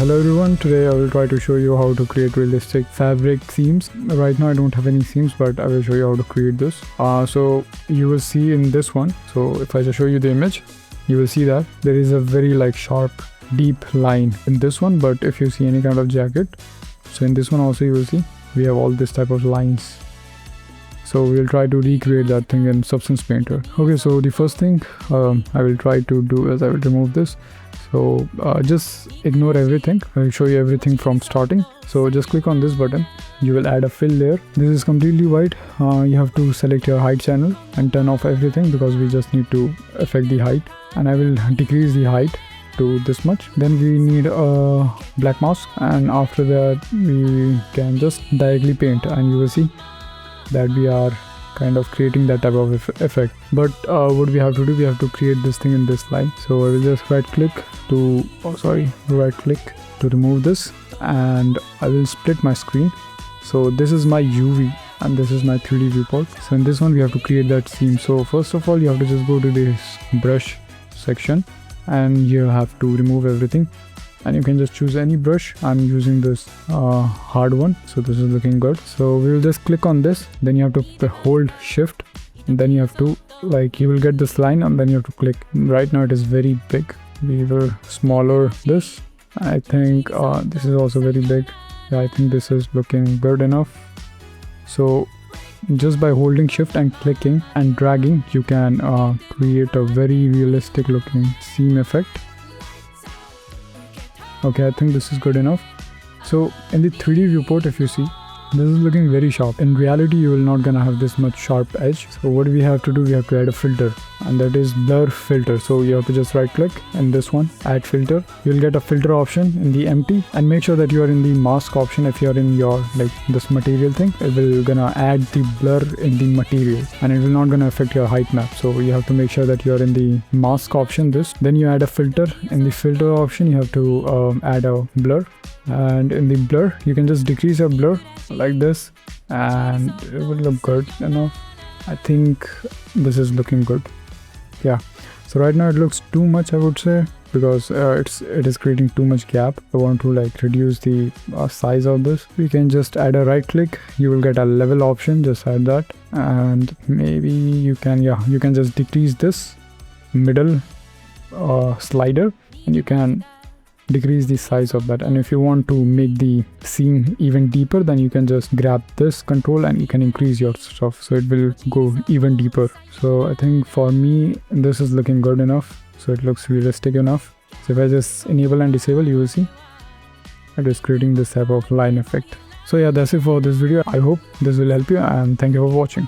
Hello everyone, today I will try to show you how to create realistic fabric seams. Right now I don't have any seams, but I will show you how to create this. So you will see in this one, so if I just show you the image, you will see that there is a very sharp deep line in this one. But if you see any kind of jacket, so in this one also you will see we have all this type of lines. So we'll try to recreate that thing in Substance Painter. Okay, so the first thing I will try to do is I will remove this. So just ignore everything. I'll show you everything from starting. So just click on this button. You will add a fill layer. This is completely white. You have to select your height channel and turn off everything because we just need to affect the height. And I will decrease the height to this much. Then we need a black mask, and after that we can just directly paint, and you will see that we are kind of creating that type of effect. But what we have to do, we have to create this thing in this line. So I will just right click to remove this, and I will split my screen. So this is my UV and this is my 3D viewport. So in this one we have to create that seam. So first of all you have to just go to this brush section and you have to remove everything, and you can just choose any brush. I'm using this hard one, so this is looking good. So we will just click on this, then you have to hold shift, and then you have to you will get this line, and then you have to click. Right now it is very big. We will smaller this. I think this is also very big. Yeah, I think this is looking good enough. So just by holding shift and clicking and dragging, you can create a very realistic looking seam effect. Okay, I think this is good enough. So in the 3D viewport, if you see, this is looking very sharp. In reality, you will not gonna have this much sharp edge. So what we have to do, we have to add a filter, and that is blur filter. So you have to just right click in this one, add filter. You'll get a filter option in the empty, and make sure that you are in the mask option. If you are in your this material thing, it will gonna add the blur in the material, and it will not gonna affect your height map. So you have to make sure that you are in the mask option. Then you add a filter. In the filter option, you have to add a blur, and in the blur you can just decrease your blur like this, and it will look good enough. I think this is looking good. Yeah, so right now it looks too much, I would say, because it is creating too much gap. I want to reduce the size of this. We can just add a right click. You will get a level option. Just add that, and maybe you can just decrease this middle slider, and you can decrease the size of that. And if you want to make the seam even deeper, then you can just grab this control and you can increase your stuff, so it will go even deeper. So I think for me this is looking good enough, so it looks realistic enough. So if I just enable and disable, you will see it is creating this type of line effect. So yeah, that's it for this video. I hope this will help you, and thank you for watching.